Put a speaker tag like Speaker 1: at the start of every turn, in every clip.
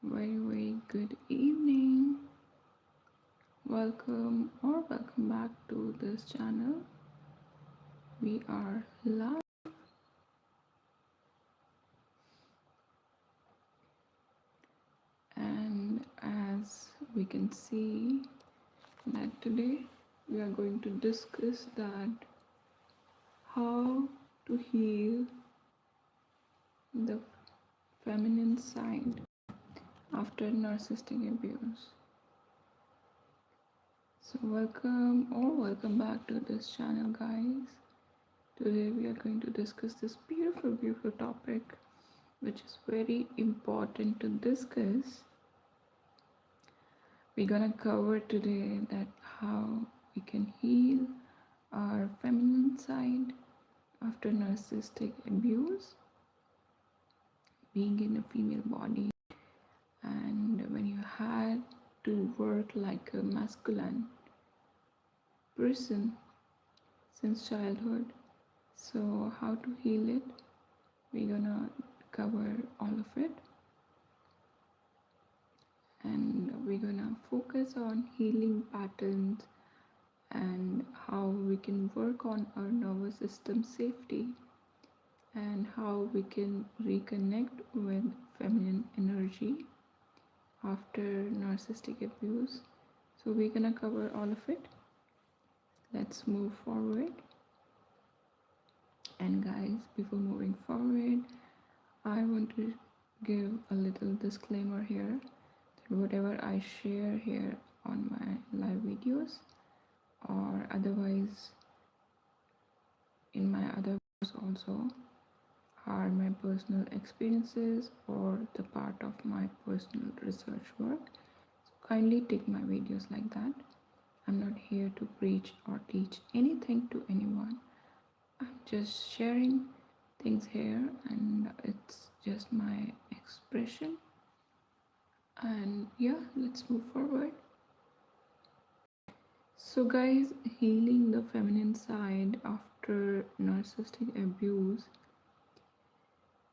Speaker 1: Very good evening. Welcome back to this channel. We are live, and as we can see that today we are going to discuss that how to heal the feminine side after narcissistic abuse. So welcome back to this channel, guys. Today we are going to discuss this beautiful topic which is very important to discuss. We're gonna cover today that how we can heal our feminine side after narcissistic abuse, being in a female body, and when you had to work like a masculine person since childhood. So how to heal it, we're gonna cover all of it, and we're gonna focus on healing patterns and how we can work on our nervous system safety and how we can reconnect with feminine energy after narcissistic abuse. So we're gonna cover all of it. Let's move forward. And guys, before moving forward, I want to give a little disclaimer here that whatever I share here on my live videos or otherwise in my other videos also are my personal experiences or the part of my personal research work. So kindly take my videos like that. I'm not here to preach or teach anything to anyone. I'm just sharing things here and it's just my expression. And yeah, let's move forward. So guys, healing the feminine side after narcissistic abuse.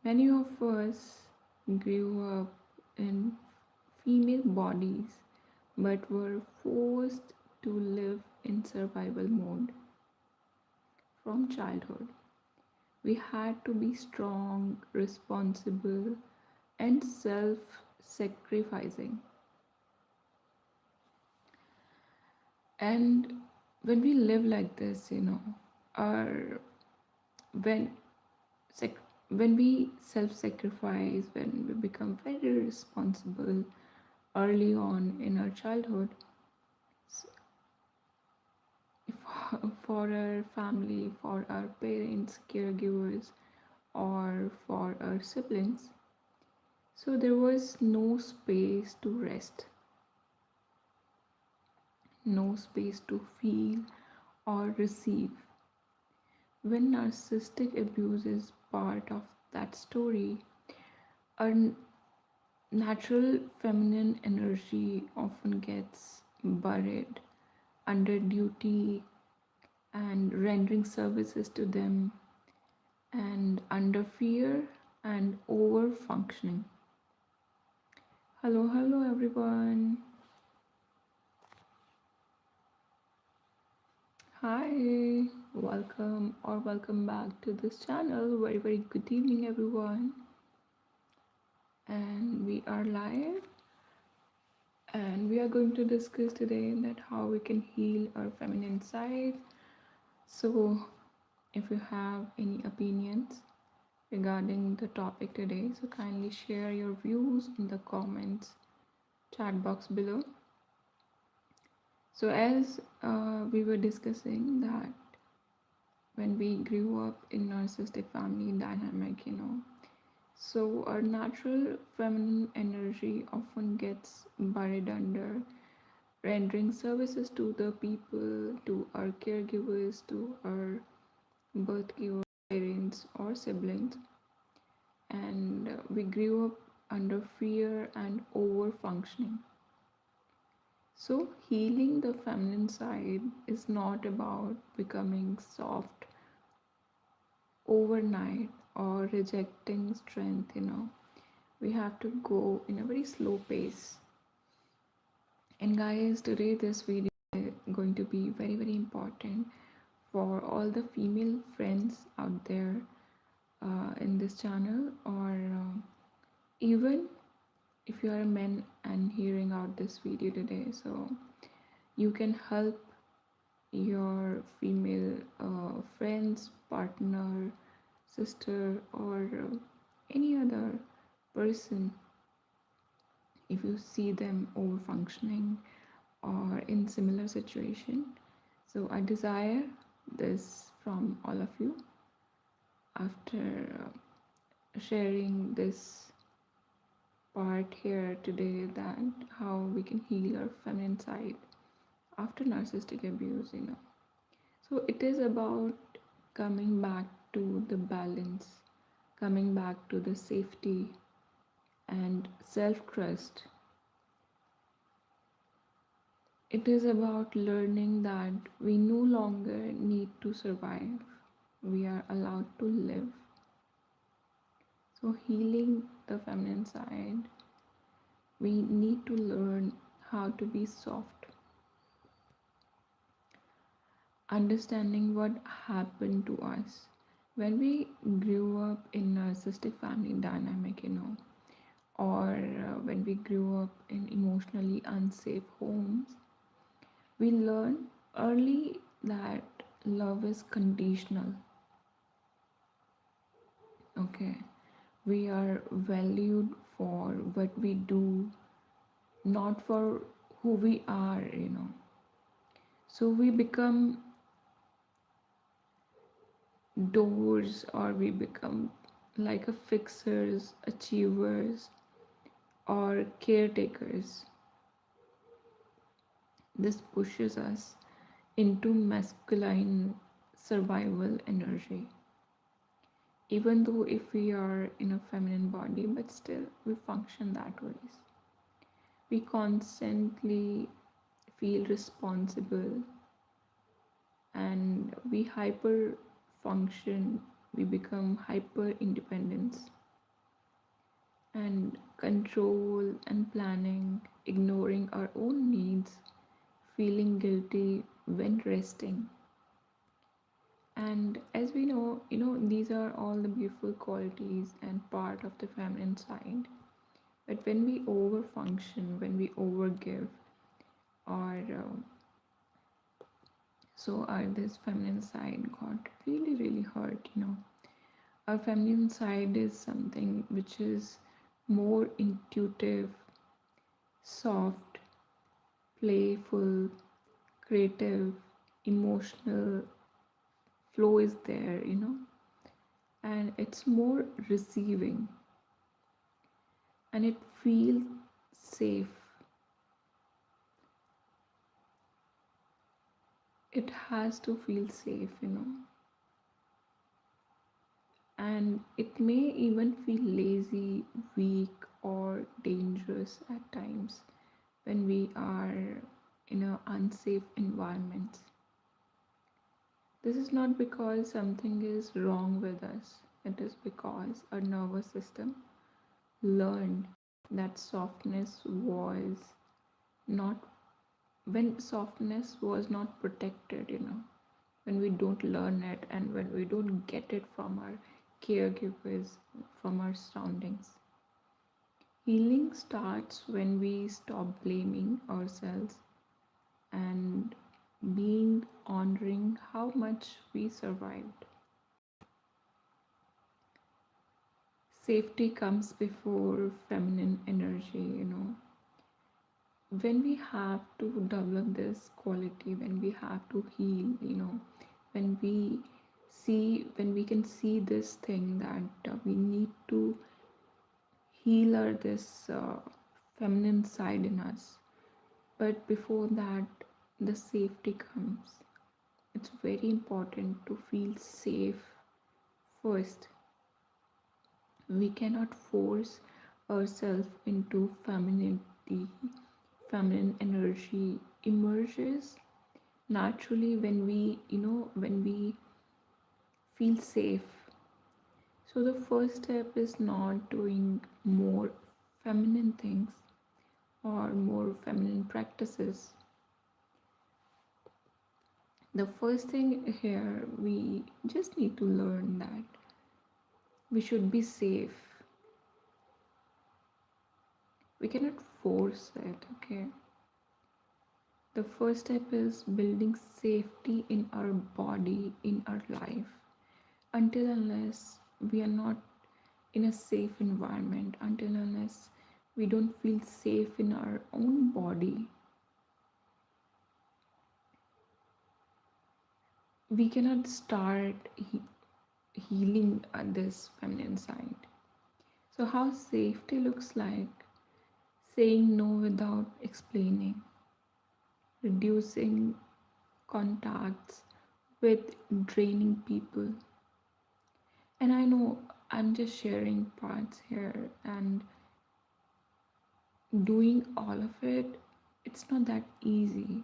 Speaker 1: Many of us grew up in female bodies but were forced to live in survival mode from childhood. We had to be strong, responsible, and self sacrificing. And when we live like this, our when sac- when we self-sacrifice, when we become very responsible early on in our childhood for our family, for our parents, caregivers, or for our siblings, so there was no space to rest, no space to feel or receive. When narcissistic abuse is part of that story, our natural feminine energy often gets buried under duty and rendering services to them, and under fear and over functioning. Hello everyone. Hi, welcome back to this channel. Very good evening, everyone. And we are live, and we are going to discuss today that how we can heal our feminine side. So, if you have any opinions regarding the topic today, so kindly share your views in the comments chat box below. So, as we were discussing that when we grew up in narcissistic family dynamic, so our natural feminine energy often gets buried under rendering services to the people, to our caregivers, to our birth giver parents or siblings, and we grew up under fear and over functioning. So, healing the feminine side is not about becoming soft overnight or rejecting strength. we have to go in a very slow pace. And guys, today this video is going to be very, very important for all the female friends out there in this channel, or even if you are a man and hearing out this video today, so you can help your female friends, partner, sister, or any other person if you see them over functioning or in similar situation. So I desire this from all of you after sharing this part here today, that how we can heal our feminine side after narcissistic abuse, So it is about coming back to the balance, coming back to the safety and self-trust. It is about learning that we no longer need to survive. We are allowed to live. So healing the feminine side, we need to learn how to be soft. Understanding what happened to us when we grew up in a narcissistic family dynamic, or when we grew up in emotionally unsafe homes, we learn early that love is conditional. Okay, we are valued for what we do, not for who we are. So we become doors, or we become like a fixers, achievers, or caretakers. This pushes us into masculine survival energy. Even though if we are in a feminine body, but still we function that ways. We constantly feel responsible, and we hyper function, we become hyper independence and control and planning, ignoring our own needs, feeling guilty when resting. And as we know, these are all the beautiful qualities and part of the feminine side. But when we over function, when we overgive, or so our this feminine side got really, really hurt. Our feminine side is something which is more intuitive, soft, playful, creative, emotional flow is there, and it's more receiving, and it feels safe. It has to feel safe, and it may even feel lazy, weak, or dangerous at times when we are in an unsafe environment. This is not because something is wrong with us, it is because our nervous system learned that softness was not, when softness was not protected, when we don't learn it and when we don't get it from our caregivers, from our surroundings. Healing starts when we stop blaming ourselves and being honoring how much we survived. Safety comes before feminine energy. When we have to develop this quality, when we have to heal, when we can see this thing that we need to heal our this feminine side in us. But before that, the safety comes. It's very important to feel safe first. We cannot force ourselves into femininity. Feminine energy emerges naturally when we feel safe. So the first step is not doing more feminine things or more feminine practices. The first thing here, we just need to learn that we should be safe. We cannot force it, okay? The first step is building safety in our body, in our life. Until unless we are not in a safe environment, until unless we don't feel safe in our own body, we cannot start healing this feminine side. So, how safety looks like: saying no without explaining, reducing contacts with draining people. And I know I'm just sharing parts here, and doing all of it, it's not that easy.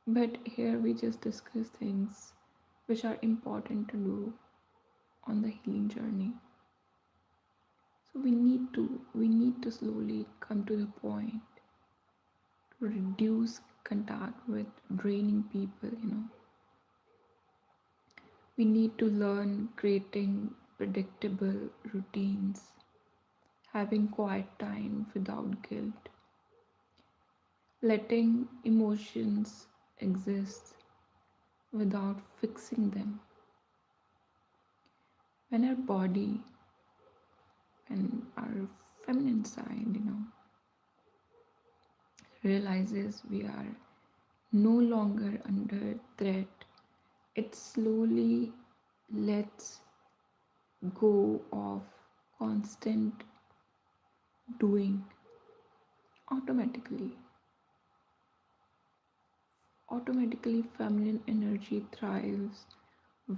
Speaker 1: But here we just discuss things which are important to do on the healing journey. So we need to slowly come to the point to reduce contact with draining people. We need to learn creating predictable routines, having quiet time without guilt, letting emotions exist without fixing them. When our body and our feminine side, realizes we are no longer under threat, it slowly lets go of constant doing automatically. Automatically, feminine energy thrives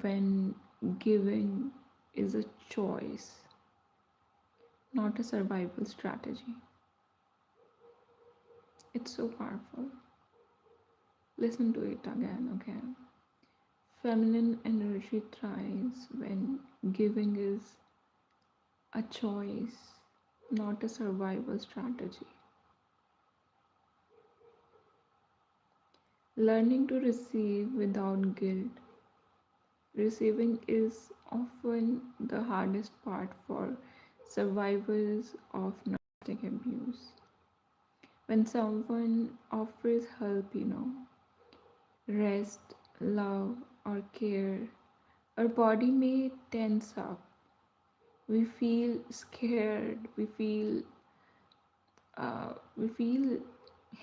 Speaker 1: when giving is a choice, not a survival strategy. It's so powerful. Listen to it again, okay? Feminine energy thrives when giving is a choice, not a survival strategy. Learning to receive without guilt. Receiving is often the hardest part for survivors of narcissistic abuse. When someone offers help, rest, love, or care, our body may tense up. We feel scared. We feel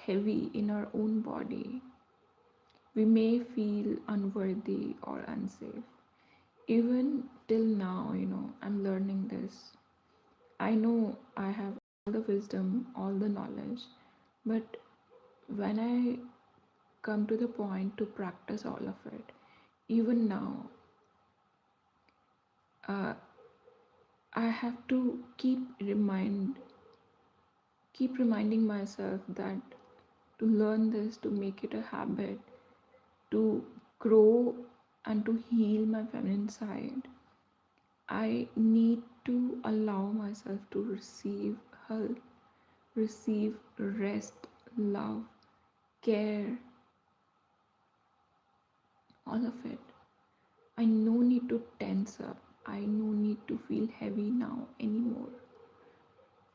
Speaker 1: heavy in our own body. We may feel unworthy or unsafe. Even till now, I'm learning this. I know I have all the wisdom, all the knowledge, but when I come to the point to practice all of it, even now, uh, I have to keep reminding myself that to learn this, to make it a habit, to grow and to heal my feminine side, I need to allow myself to receive help, receive rest, love, care, all of it. I no need to tense up. I no need to feel heavy now anymore.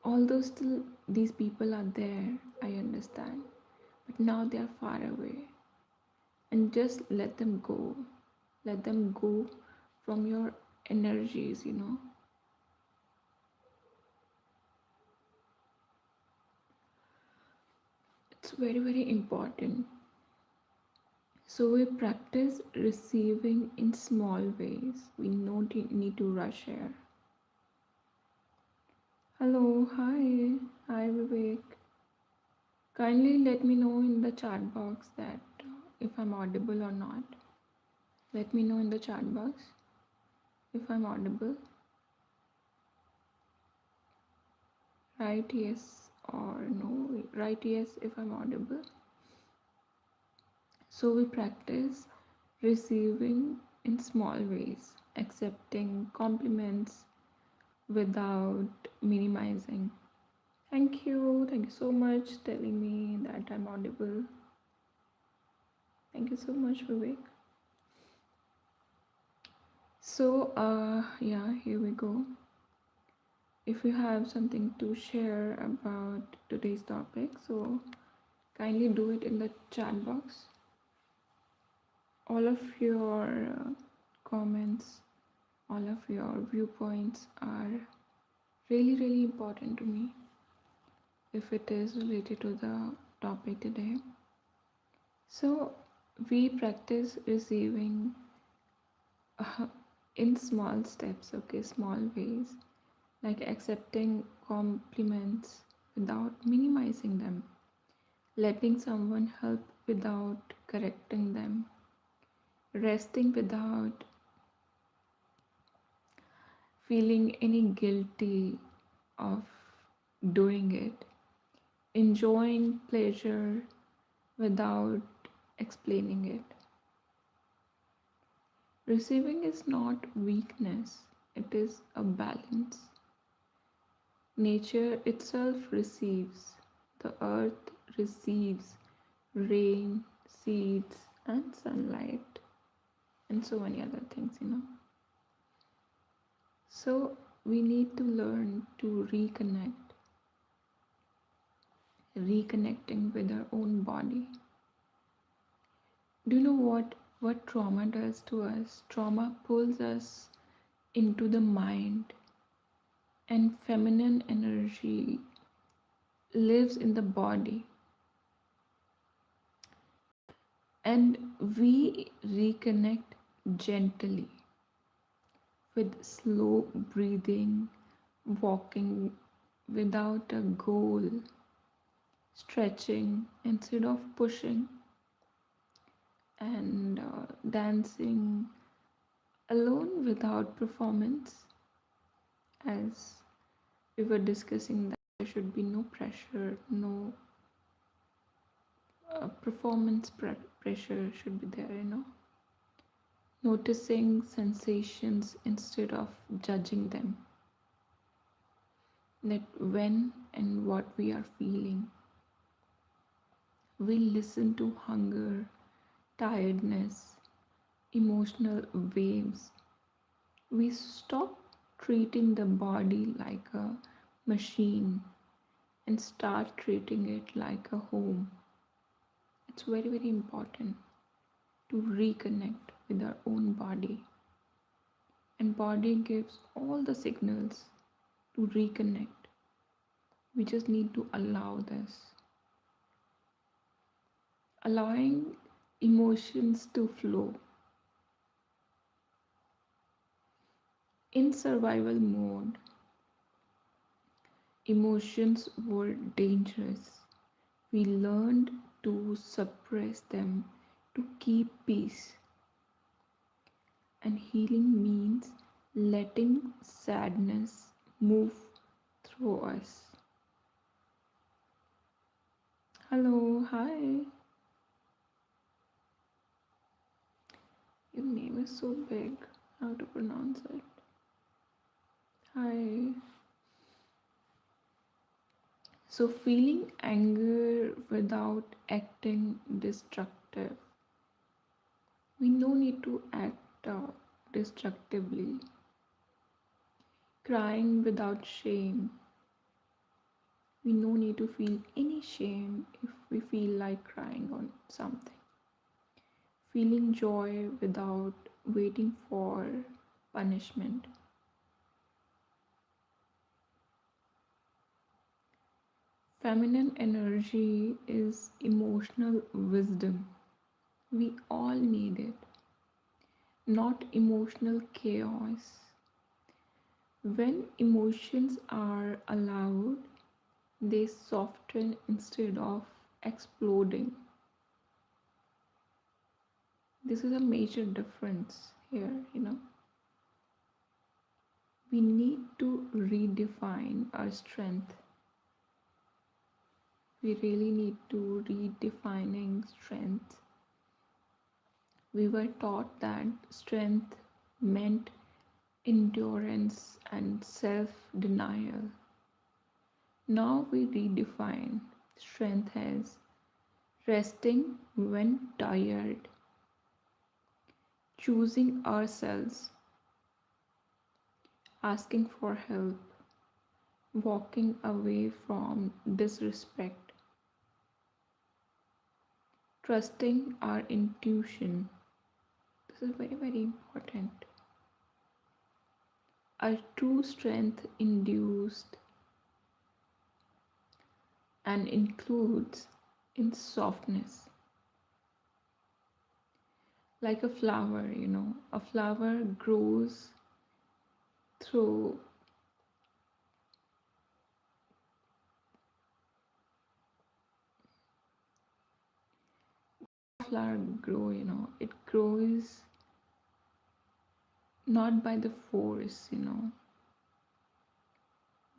Speaker 1: Although still these people are there, I understand. But now they are far away. And just let them go. Let them go from your energies. It's very, very important. So we practice receiving in small ways. We don't need to rush here. Hello, hi Vivek. Kindly let me know in the chat box that if I'm audible or not. Let me know in the chat box if I'm audible. Write yes or no. Write yes if I'm audible. So we practice receiving in small ways, accepting compliments, without minimizing. Thank you. Thank you so much telling me that I'm audible. Thank you so much, Vivek. So, yeah, here we go. If you have something to share about today's topic, so kindly do it in the chat box. All of your comments, all of your viewpoints are really, really important to me if it is related to the topic today. So, we practice receiving in small steps, okay, small ways, like accepting compliments without minimizing them, letting someone help without correcting them, resting without feeling any guilty of doing it, enjoying pleasure without explaining it. Receiving is not weakness, it is a balance. Nature itself receives, the earth receives rain, seeds, and sunlight, and so many other things. So we need to learn to reconnecting with our own body. Do you know what trauma does to us? Trauma pulls us into the mind, and feminine energy lives in the body, and we reconnect gently with slow breathing, walking without a goal, stretching instead of pushing, and dancing alone without performance. As we were discussing, that there should be no pressure, no performance pressure should be there. Noticing sensations instead of judging them, that when and what we are feeling. We listen to hunger, tiredness, emotional waves. We stop treating the body like a machine and start treating it like a home. It's very, very important to reconnect with our own body. And body gives all the signals to reconnect. We just need to allow this. Allowing emotions to flow. In survival mode, emotions were dangerous. We learned to suppress them to keep peace. And healing means letting sadness move through us. Hello, hi. Your name is so big. How to pronounce it? Hi. So, feeling anger without acting destructive. We no need to act destructively. Crying without shame. We no need to feel any shame if we feel like crying on something. Feeling joy without waiting for punishment. Feminine energy is emotional wisdom. We all need it, not emotional chaos. When emotions are allowed, they soften instead of exploding. This is a major difference here. We need to redefine our strength. We really need to redefining strength. We were taught that strength meant endurance, and self denial. Now we redefine strength as resting when tired, choosing ourselves, asking for help, walking away from disrespect, trusting our intuition. This is very, very important. Our true strength induced and includes in softness. Like a flower, a flower grows through flower grow, it grows not by the force,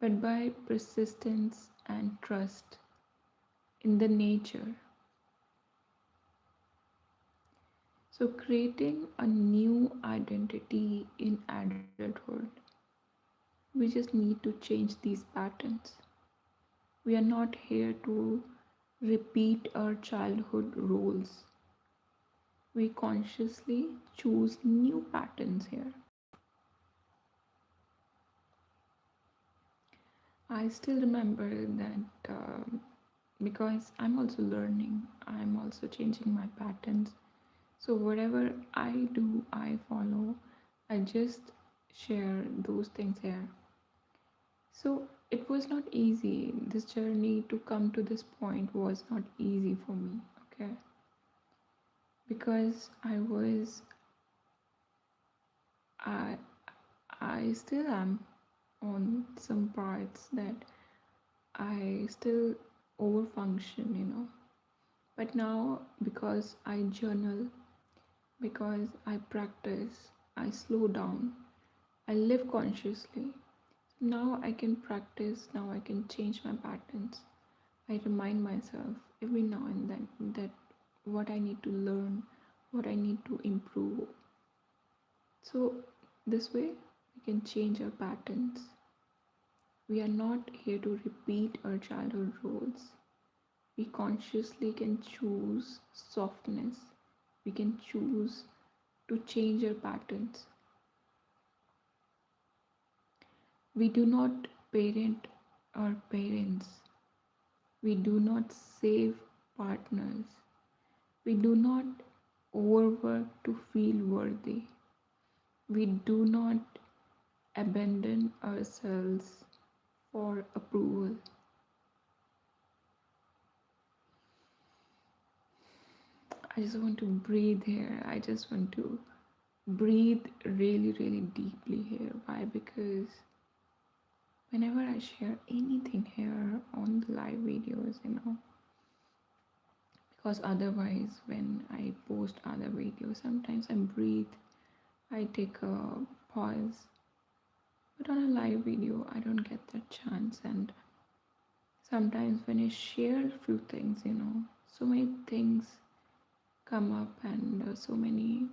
Speaker 1: but by persistence and trust in the nature. So, creating a new identity in adulthood, we just need to change these patterns. We are not here to repeat our childhood roles. We consciously choose new patterns here. I still remember that because I'm also learning, I'm also changing my patterns. So, whatever I do, I follow, I just share those things here. So, it was not easy. This journey to come to this point was not easy for me, okay? Because I, I still am on some parts that I still overfunction, But now, because I journal, because I practice, I slow down, I live consciously. Now I can practice, now I can change my patterns. I remind myself every now and then that what I need to learn, what I need to improve. So, this way, we can change our patterns. We are not here to repeat our childhood roles. We consciously can choose softness. We can choose to change our patterns. We do not parent our parents. We do not save partners. We do not overwork to feel worthy. We do not abandon ourselves for approval. I just want to breathe here. I just want to breathe really, really deeply here. Why? Because whenever I share anything here on the live videos, because otherwise, when I post other videos, sometimes I breathe, I take a pause. But on a live video, I don't get that chance. And sometimes when I share a few things, so many things come up and so many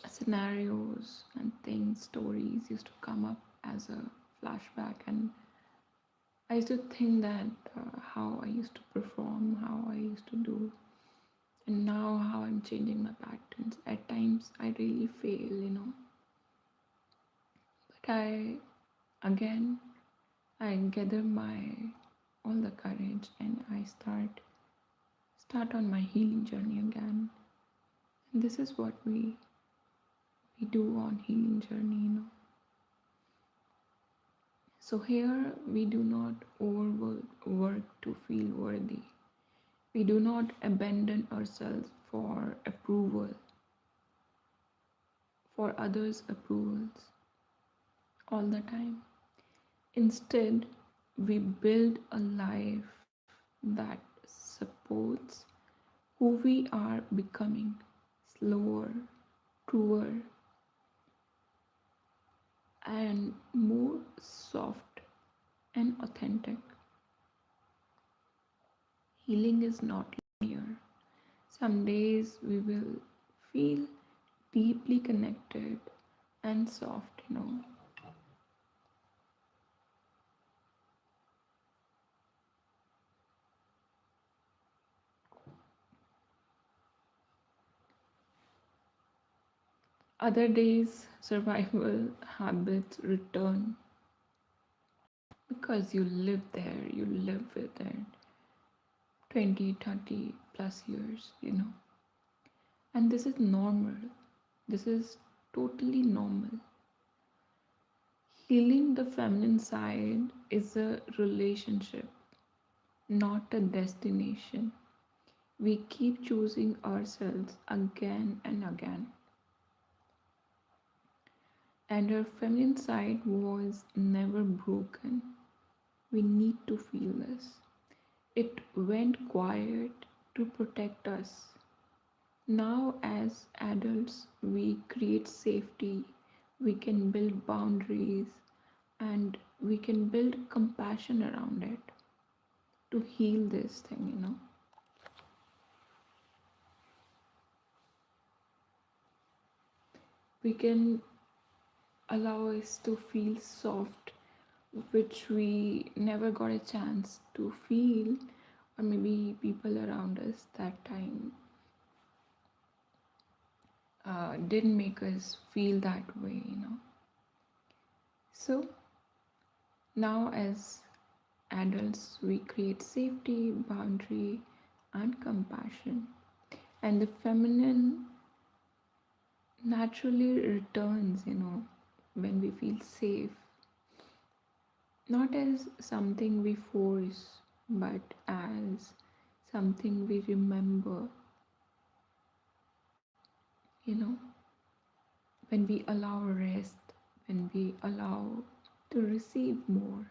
Speaker 1: scenarios and things, stories used to come up as a flashback. And I used to think that how I used to perform, how I used to do, and now how I'm changing my patterns. At times I really fail, but again, I gather my all the courage and I start on my healing journey again. And this is what we do on healing journey, So here we do not overwork to feel worthy. We do not abandon ourselves for approval, for others' approvals all the time. Instead, we build a life that supports who we are becoming, slower, truer, and more soft and authentic. Healing is not linear. Some days we will feel deeply connected, and soft, you know. Other days, survival habits return because you live there, you live with it 20, 30 plus years, you know. And this is normal. This is totally normal. Healing the feminine side is a relationship, not a destination. We keep choosing ourselves again and again. And our feminine side was never broken. We need to feel this. It went quiet to protect us. Now, as adults, we create safety, we can build boundaries, and we can build compassion around it to heal this thing, you know. We can allow us to feel soft, which we never got a chance to feel, or maybe people around us that time didn't make us feel that way, you know. So now, as adults, we create safety, boundary, and compassion, and the feminine naturally returns, you know, when we feel safe, not as something we force, but as something we remember, you know, when we allow rest, when we allow to receive more,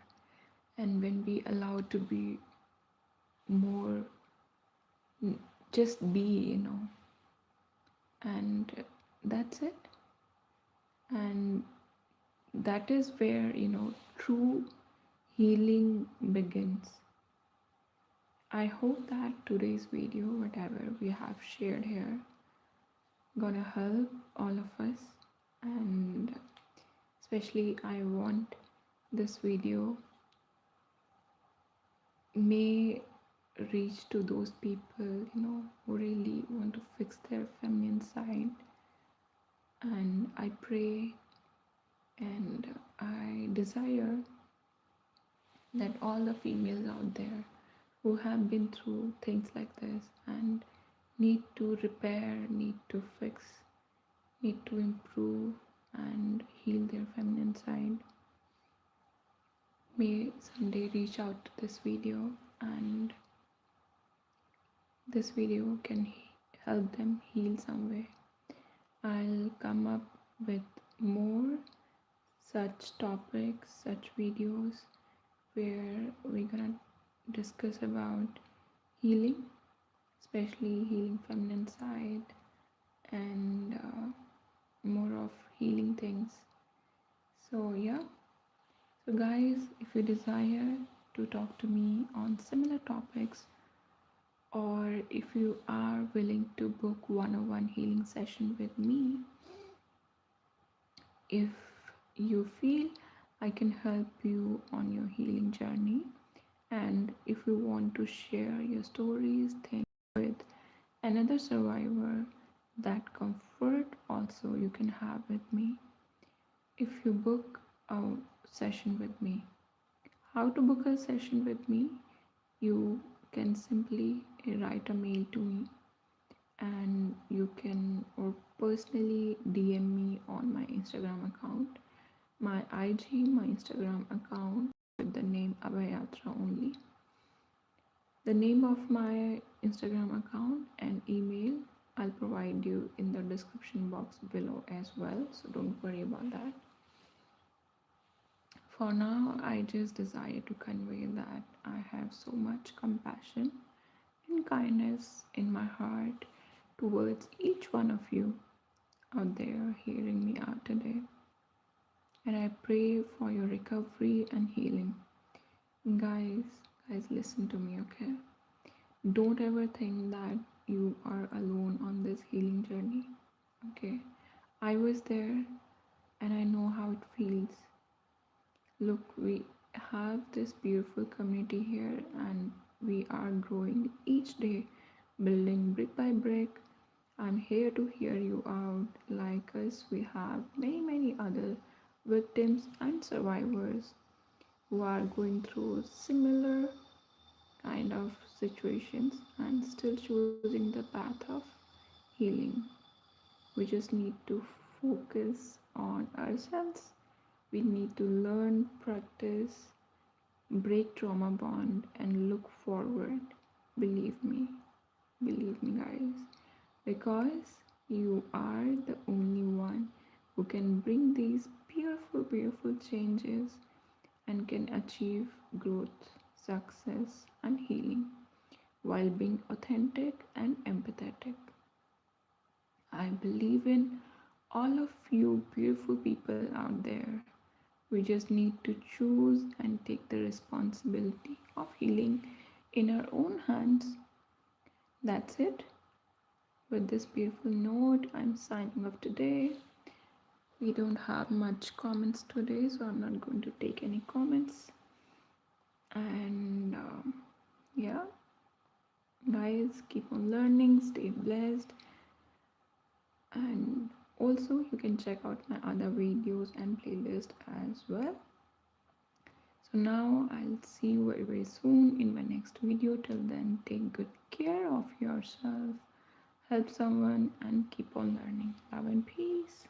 Speaker 1: and when we allow to be more, just be, you know, and that's it. And that is where, you know, true healing begins. I hope that today's video, whatever we have shared here, gonna help all of us. And especially I want this video may reach to those people, you know, who really want to fix their feminine side. And I pray and I desire that all the females out there who have been through things like this and need to repair, need to fix, need to improve and heal their feminine side may someday reach out to this video, and this video can help them heal some way. I'll come up with more such topics, such videos where we're gonna discuss about healing, especially healing feminine side, and more of healing things. So yeah, so guys, if you desire to talk to me on similar topics, or if you are willing to book one-on-one healing session with me, if you feel I can help you on your healing journey, and if you want to share your stories, things with another survivor, that comfort also you can have with me if you book a session with me. How to book a session with me? You can simply write a mail to me, and you can or personally DM me on my Instagram account. My IG, my Instagram account with the name AbhayaTra only. The name of my Instagram account and email I'll provide you in the description box below as well, so don't worry about that. For now, I just desire to convey that I have so much compassion and kindness in my heart towards each one of you out there hearing me out today. And I pray for your recovery and healing. Guys, listen to me, okay? Don't ever think that you are alone on this healing journey, okay? I was there and I know how it feels. Look, we have this beautiful community here, and we are growing each day, building brick by brick. I'm here to hear you out. Like us, we have many, many other victims and survivors who are going through similar kind of situations and still choosing the path of healing. We just need to focus on ourselves. We need to learn, practice, break trauma bond, and look forward. Believe me, believe me, guys, because you are the only one who can bring these beautiful, beautiful changes and can achieve growth, success, and healing while being authentic and empathetic. I believe in all of you beautiful people out there. We just need to choose and take the responsibility of healing in our own hands. That's it. With this beautiful note, I'm signing off today. We don't have much comments today, so I'm not going to take any comments. And yeah, guys, keep on learning, stay blessed, and also you can check out my other videos and playlist as well. So now I'll see you very, very soon in my next video. Till then, take good care of yourself, help someone, and keep on learning. Love and peace.